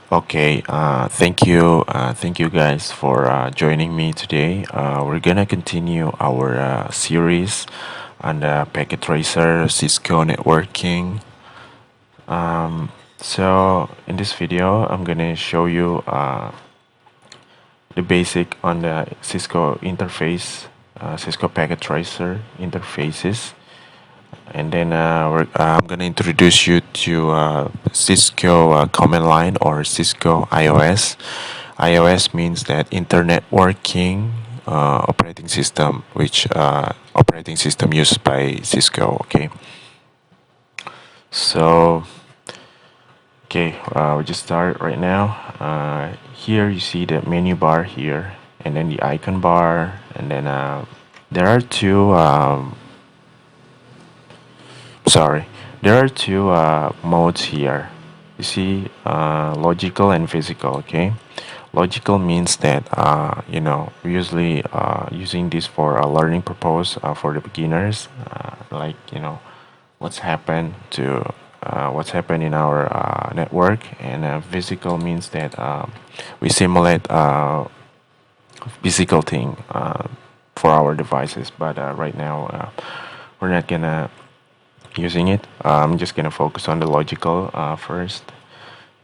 Okay, thank you guys for joining me today. We're gonna continue our series on the packet tracer Cisco networking. So in this video, I'm gonna show you the basic on the Cisco interface, Cisco packet tracer interfaces, and then I'm gonna introduce you to Cisco command line or Cisco iOS. iOS means that Internet Working operating system, which operating system used by Cisco. Okay, so we just start right now. Here you see the menu bar here, and then the icon bar, and then there are two. Sorry, there are two modes here. You see, logical and physical. Okay, logical means that we usually using this for a learning purpose for the beginners, like what's happened in our network, and physical means that we simulate physical thing for our devices. But right now, we're not gonna using it. I'm just gonna focus on the logical first,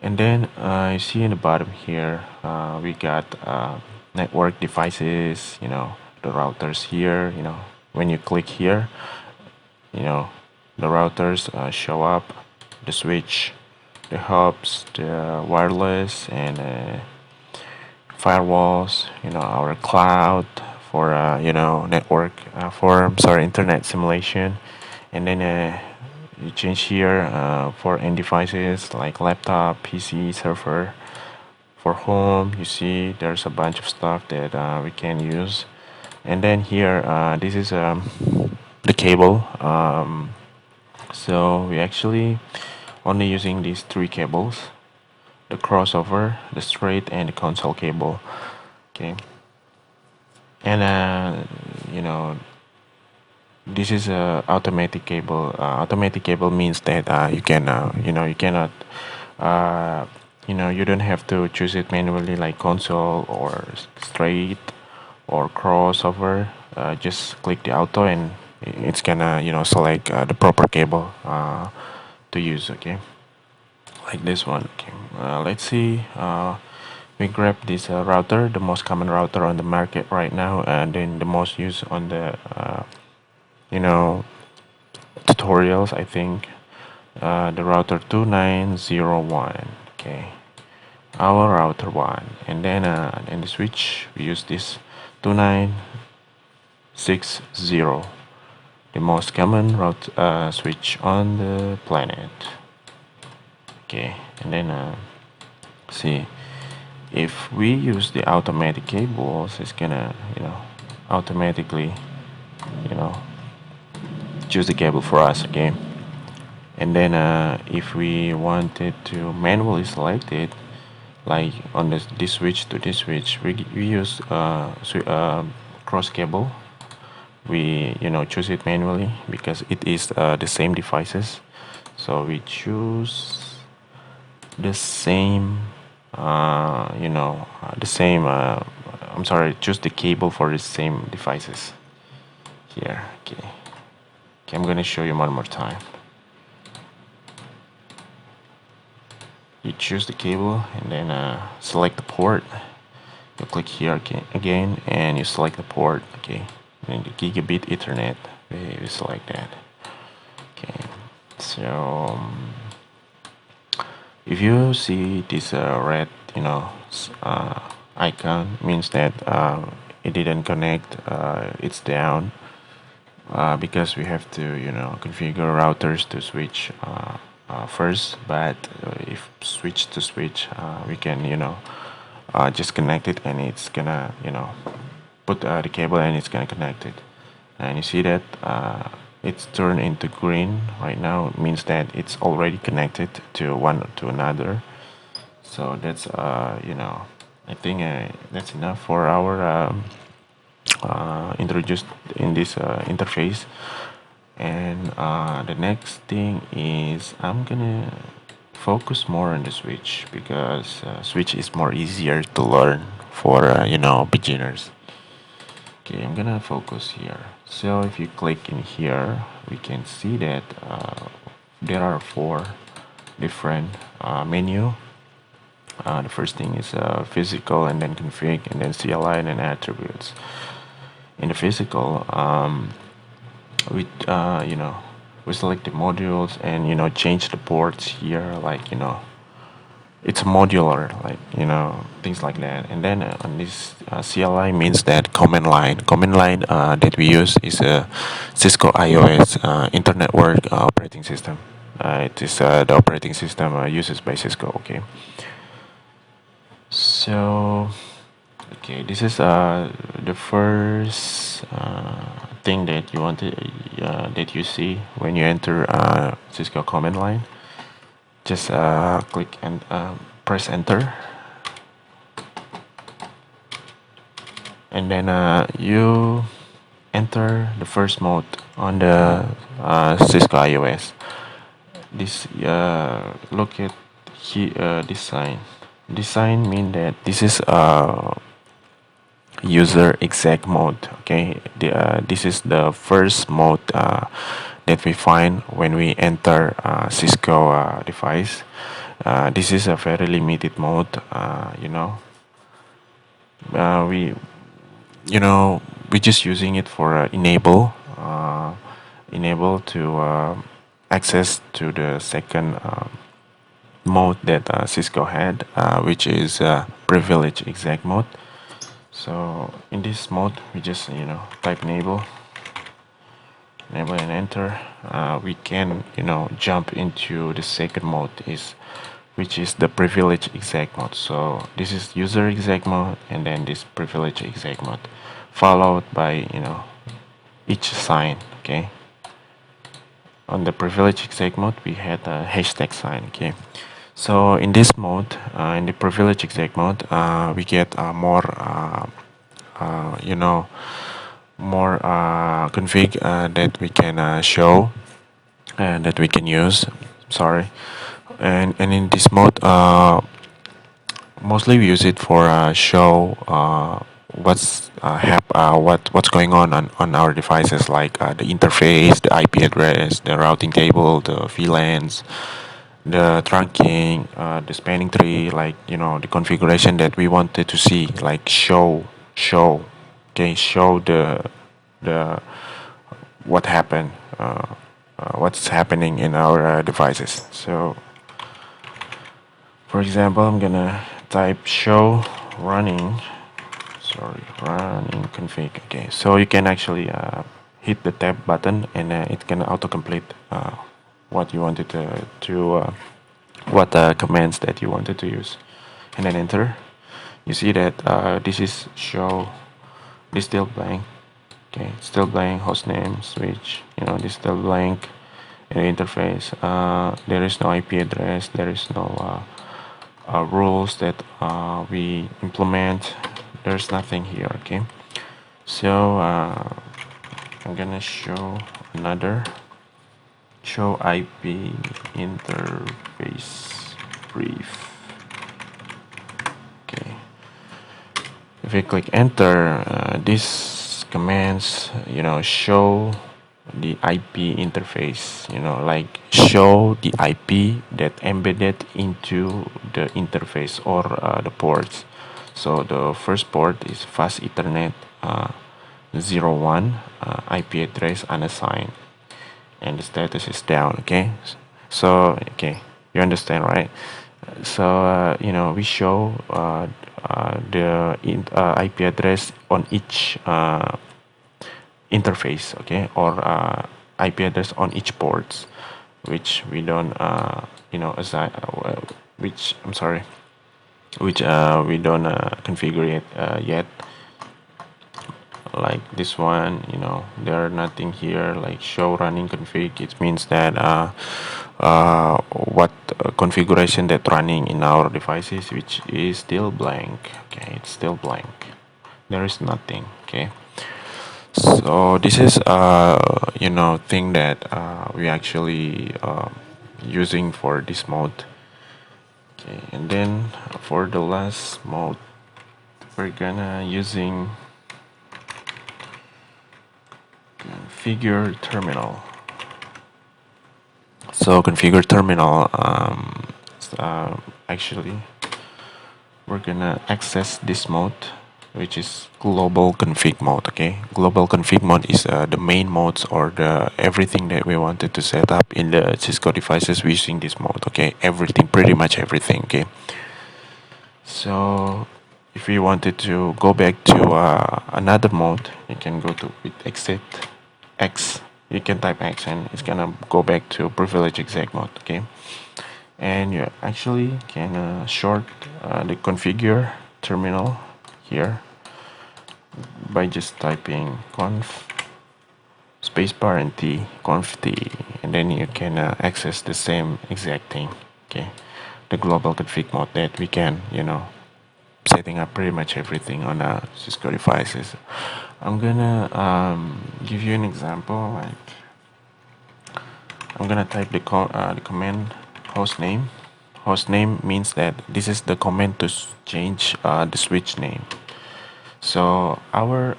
and then you see in the bottom here we got network devices. The routers here. When you click here, you know the routers show up, the switch, the hubs, the wireless, and firewalls. Our cloud for network for sorry internet simulation, and then you change here for end devices like laptop, PC, server. For home, you see there's a bunch of stuff that we can use, and then here this is the cable. So we actually only using these three cables: the crossover, the straight, and the console cable. Okay, and you know this is a automatic cable. Automatic cable means that you can you cannot you don't have to choose it manually like console or straight or crossover. Just click the auto and it's gonna select the proper cable to use. Okay, like this one. Okay, let's see. We grab this router, the most common router on the market right now, and then the most used on the you know tutorials, I think. The router 2901. Okay, our router one, and then in the switch we use this 2960, the most common route switch on the planet. Okay, and then see, if we use the automatic cables, it's gonna automatically you know choose the cable for us. Okay, and then if we wanted to manually select it, like on this switch to this switch, we use cross cable. We choose it manually because it is the same devices, so we choose the same the same I'm sorry, choose the cable for the same devices here. Okay, I'm gonna show you one more time. You choose the cable and then select the port. You click here again and you select the port. Okay, and the gigabit ethernet, we select that. Okay, so if you see this red icon, means that it didn't connect, it's down, because we have to configure routers to switch first. But if switch to switch, we can just connect it and it's gonna put the cable and it's gonna connect it. And you see that it's turned into green right now. It means that it's already connected to one to another. So that's I think that's enough for our introduced in this interface. And the next thing is I'm gonna focus more on the switch because switch is more easier to learn for beginners. Okay, I'm gonna focus here. So if you click in here, we can see that there are four different menu. The first thing is physical, and then config, and then CLI, and then attributes. In the physical, we we select the modules and change the ports here, like it's modular, like things like that. And then on this CLI means that command line that we use is a Cisco iOS Internet Work operating system. It is the operating system uses by Cisco. Okay, so okay, this is the first thing that you want to that you see when you enter Cisco command line. Just click and press enter, and then you enter the first mode on the Cisco iOS. This look at this sign. This sign mean that this is user exec mode. Okay, this is the first mode that we find when we enter Cisco device. This is a very limited mode. We we're just using it for enable to access to the second mode that Cisco had, which is privilege exec mode. So in this mode, we just type enable and enter. We can jump into the second mode, is which is the privilege exec mode. So this is user exec mode, and then this privilege exec mode, followed by each sign. Okay, on the privilege exec mode we had a hashtag sign. Okay, so in this mode, in the privilege exec mode, we get more more config that we can show and that we can use. Sorry. And in this mode, mostly we use it for show what's going on our devices, like the interface, the IP address, the routing table, the VLANs, the trunking, the spanning tree, like the configuration that we wanted to see, like show, okay, show the what happened, what's happening in our devices. So for example, I'm gonna type show running, running config. Okay, so you can actually hit the tab button, and it can autocomplete what you wanted to what commands that you wanted to use, and then enter. You see that this is show, this still blank. Okay, it's still blank. Hostname, switch, this still blank. And interface, there is no IP address, there is no rules that we implement. There's nothing here. Okay, so I'm gonna show another show IP interface brief. Okay, if we click enter, this commands show the IP interface, like show the IP that embedded into the interface or the ports. So the first port is fast Ethernet 01, IP address unassigned, and the status is down. Okay, so okay, you understand, right? So we show the IP address on each interface, okay, or IP address on each ports, which we don't assign, which I'm sorry, which we don't configure it yet. Like this one, there are nothing here like show running config. It means that what configuration that running in our devices, which is still blank. Okay, it's still blank, there is nothing. Okay, so this is thing that we actually using for this mode. Okay, and then for the last mode, we're gonna using configure terminal. So configure terminal, actually we're gonna access this mode, which is global config mode. Okay, global config mode is the main modes or the everything that we wanted to set up in the Cisco devices using this mode. Okay, everything, pretty much everything. Okay, so if we wanted to go back to another mode, you can go to with exit X. You can type X and it's gonna go back to privilege exec mode. Okay, and you actually can short the configure terminal here by just typing conf spacebar and t conf t, and then you can access the same exact thing. Okay, the global config mode that we can setting up pretty much everything on Cisco devices. I'm gonna give you an example. Like I'm gonna type the command hostname. Hostname means that this is the command to change the switch name. So our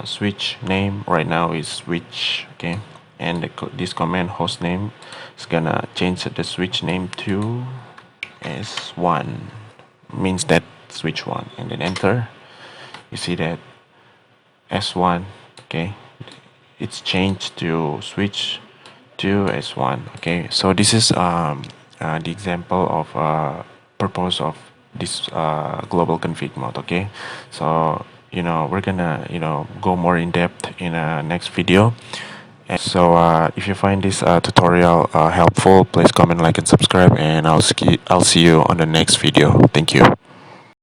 switch name right now is switch. Okay, and this command hostname is gonna change the switch name to S1. Means that switch one, and then enter. You see that S1. Okay, it's changed to switch to S1. Okay, so this is the example of purpose of this global config mode. Okay, so we're gonna go more in depth in a next video. So if you find this tutorial helpful, please comment, like, and subscribe, and I'll see you on the next video. Thank you.